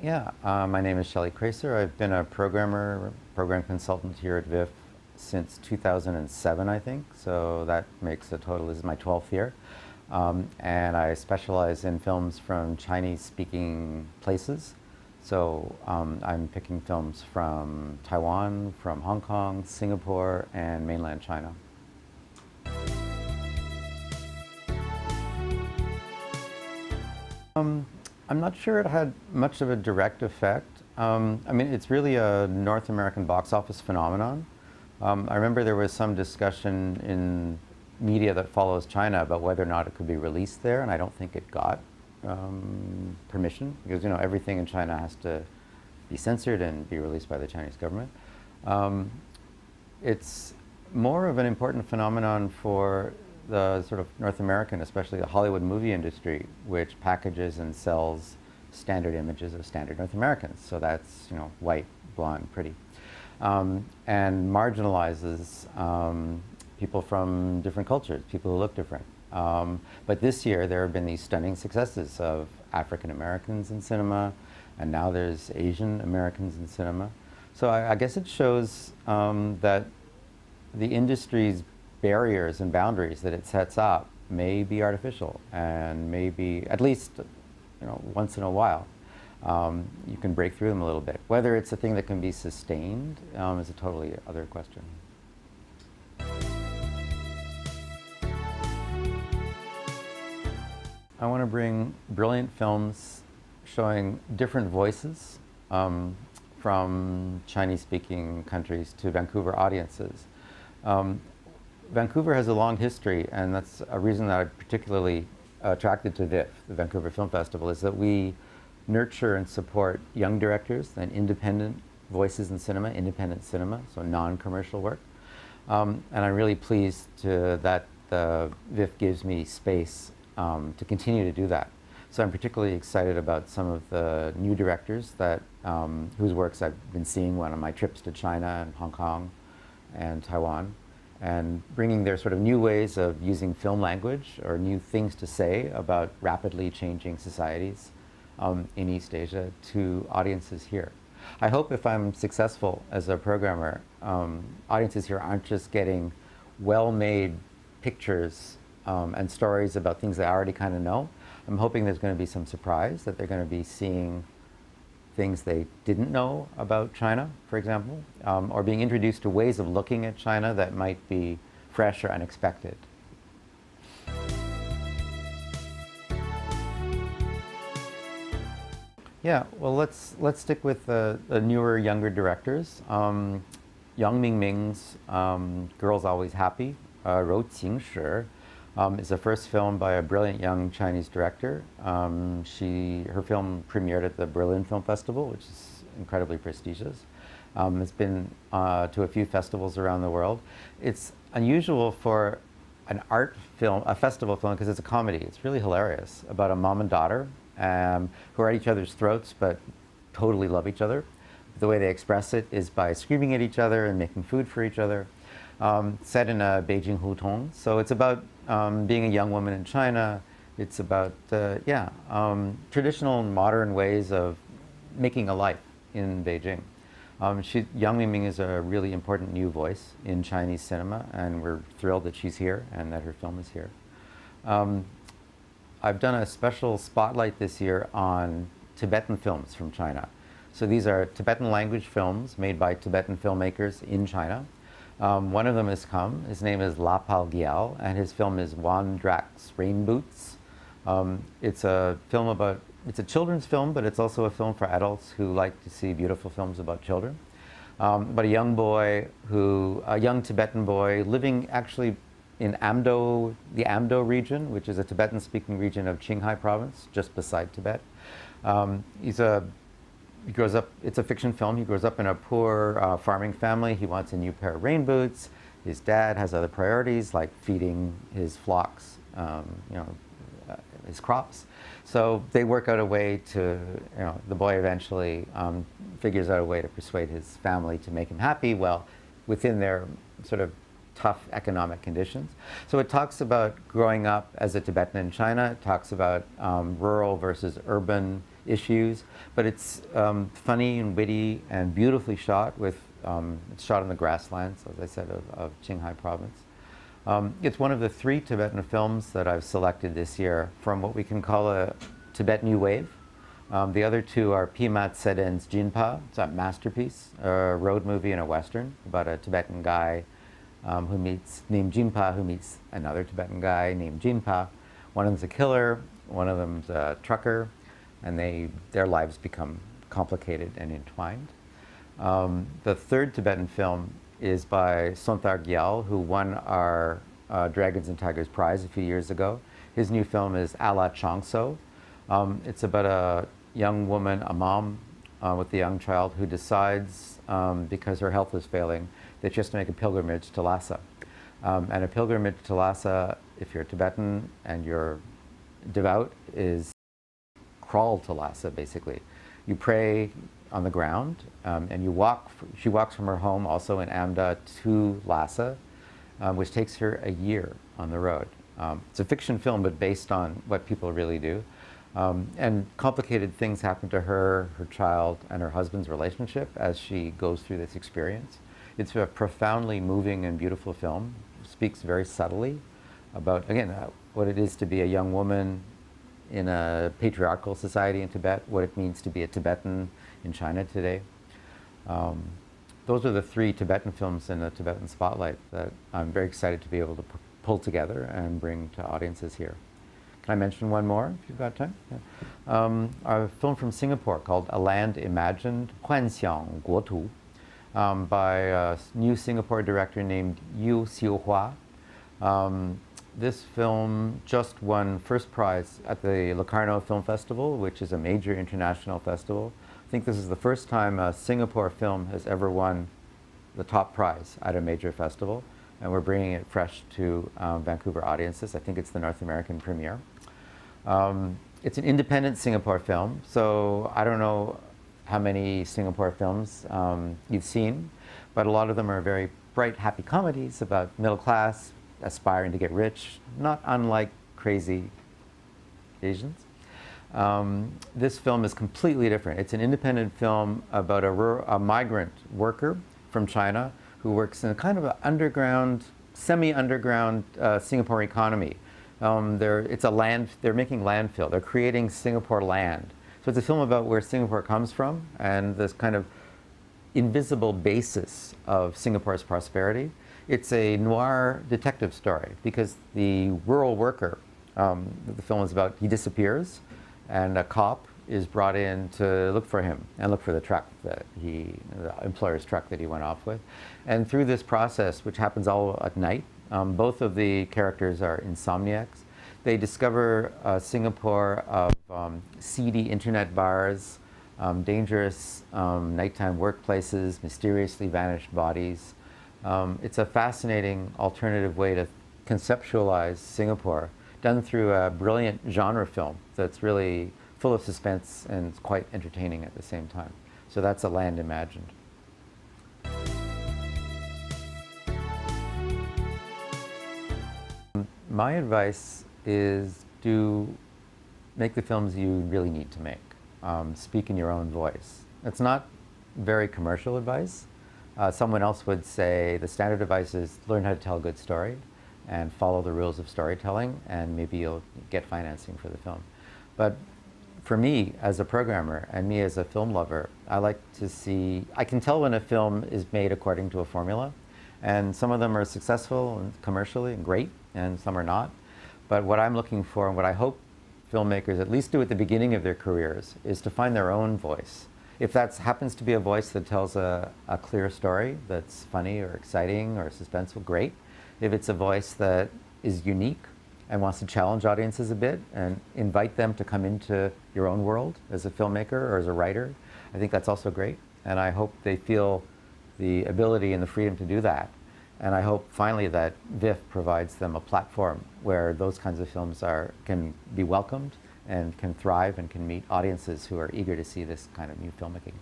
My name is Shelly Kraicer. I've been a program consultant here at VIFF since 2007, I think. So that makes a total, this is my 12th year. And I specialize in films from Chinese-speaking places. So I'm picking films from Taiwan, from Hong Kong, Singapore, and mainland China. I'm not sure it had much of a direct effect. I mean, it's really a North American box office phenomenon. I remember there was some discussion in media that follows China about whether or not it could be released there, and I don't think it got permission, because everything in China has to be censored and be released by the Chinese government. It's more of an important phenomenon for the sort of North American, especially the Hollywood movie industry, which packages and sells standard images of standard North Americans. So that's, white, blonde, pretty. And marginalizes people from different cultures, people who look different. But this year there have been these stunning successes of African Americans in cinema, and now there's Asian Americans in cinema. So I guess it shows that the industry's barriers and boundaries that it sets up may be artificial, and maybe, at least once in a while, you can break through them a little bit. Whether it's a thing that can be sustained is a totally other question. I want to bring brilliant films showing different voices from Chinese-speaking countries to Vancouver audiences. Vancouver has a long history, and that's a reason that I'm particularly attracted to VIFF, the Vancouver Film Festival, is that we nurture and support young directors and independent voices in cinema, independent cinema, so non-commercial work. And I'm really pleased that VIFF gives me space to continue to do that. So I'm particularly excited about some of the new directors that whose works I've been seeing on my trips to China and Hong Kong and Taiwan, and bringing their sort of new ways of using film language or new things to say about rapidly changing societies in East Asia to audiences here. I hope if I'm successful as a programmer, audiences here aren't just getting well-made pictures and stories about things they already kind of know. I'm hoping there's going to be some surprise, that they're going to be seeing things they didn't know about China, for example, or being introduced to ways of looking at China that might be fresh or unexpected. Yeah, well, let's stick with the newer, younger directors. Yang Mingming's Girls Always Happy, 柔情史, is the first film by a brilliant young Chinese director. Her film premiered at the Berlin Film Festival, which is incredibly prestigious. It's been to a few festivals around the world. It's unusual for an art film, a festival film, because it's a comedy. It's really hilarious, about a mom and daughter who are at each other's throats but totally love each other. The way they express it is by screaming at each other and making food for each other. Set in a Beijing hutong. So it's about being a young woman in China. It's about, traditional and modern ways of making a life in Beijing. Yang Mingming is a really important new voice in Chinese cinema, and we're thrilled that she's here and that her film is here. I've done a special spotlight this year on Tibetan films from China. So these are Tibetan language films made by Tibetan filmmakers in China. One of them has come. His name is La Pal Gyal, and his film is Wan Drak's Rain Boots. It's a children's film, but it's also a film for adults who like to see beautiful films about children. But a young Tibetan boy living actually in Amdo, the Amdo region, which is a Tibetan-speaking region of Qinghai province, just beside Tibet. He grows up, it's a fiction film, he grows up in a poor farming family. He wants a new pair of rain boots. His dad has other priorities, like feeding his flocks, his crops. So they work out a way to, the boy eventually figures out a way to persuade his family to make him happy, well, within their sort of tough economic conditions. So it talks about growing up as a Tibetan in China. It talks about rural versus urban issues, but it's funny and witty and beautifully shot with, it's shot in the grasslands, as I said, of Qinghai province. It's one of the 3 Tibetan films that I've selected this year from what we can call a Tibet New Wave. The other 2 are Pimat Seden's Jinpa, it's a masterpiece, a road movie and a Western about a Tibetan guy named Jinpa who meets another Tibetan guy named Jinpa. One of them's a killer, one of them's a trucker, and their lives become complicated and entwined. The 3rd Tibetan film is by Sontar Gyal, who won our Dragons and Tigers Prize a few years ago. His new film is Ala Chongso. It's about a young woman, a mom with a young child, who decides, because her health is failing, that she has to make a pilgrimage to Lhasa. And a pilgrimage to Lhasa, if you're Tibetan and you're devout, is crawl to Lhasa, basically. You pray on the ground, and she walks from her home, also in Amda, to Lhasa, which takes her a year on the road. It's a fiction film, but based on what people really do. And complicated things happen to her, her child, and her husband's relationship as she goes through this experience. It's a profoundly moving and beautiful film. It speaks very subtly about, again, what it is to be a young woman in a patriarchal society in Tibet, what it means to be a Tibetan in China today. Those are the 3 Tibetan films in the Tibetan Spotlight that I'm very excited to be able to pull together and bring to audiences here. Can I mention one more, if you've got time? Yeah. A film from Singapore called A Land Imagined, 幻想国土, by a new Singapore director named Yu Xiuhua. This film just won first prize at the Locarno Film Festival, which is a major international festival. I think this is the first time a Singapore film has ever won the top prize at a major festival, and we're bringing it fresh to Vancouver audiences. I think it's the North American premiere. It's an independent Singapore film, so I don't know how many Singapore films you've seen, but a lot of them are very bright, happy comedies about middle class, aspiring to get rich, not unlike Crazy Asians. This film is completely different. It's an independent film about a migrant worker from China who works in a kind of an underground, semi-underground Singapore economy. They're making landfill. They're creating Singapore land. So it's a film about where Singapore comes from and this kind of invisible basis of Singapore's prosperity. It's a noir detective story because the rural worker that the film is about, he disappears, and a cop is brought in to look for him and look for the truck the employer's truck that he went off with. And through this process, which happens all at night, both of the characters are insomniacs. They discover Singapore of seedy internet bars, dangerous nighttime workplaces, mysteriously vanished bodies. It's a fascinating alternative way to conceptualize Singapore, done through a brilliant genre film that's really full of suspense and quite entertaining at the same time. So that's A Land Imagined. My advice is to make the films you really need to make. Speak in your own voice. It's not very commercial advice. Someone else would say the standard advice is learn how to tell a good story and follow the rules of storytelling, and maybe you'll get financing for the film. But for me as a programmer and me as a film lover, I like to see, I can tell when a film is made according to a formula, and some of them are successful and commercially and great, and some are not. But what I'm looking for, and what I hope filmmakers at least do at the beginning of their careers, is to find their own voice. If that happens to be a voice that tells a clear story that's funny or exciting or suspenseful, great. If it's a voice that is unique and wants to challenge audiences a bit and invite them to come into your own world as a filmmaker or as a writer, I think that's also great. And I hope they feel the ability and the freedom to do that. And I hope finally that VIFF provides them a platform where those kinds of films can be welcomed and can thrive and can meet audiences who are eager to see this kind of new filmmaking.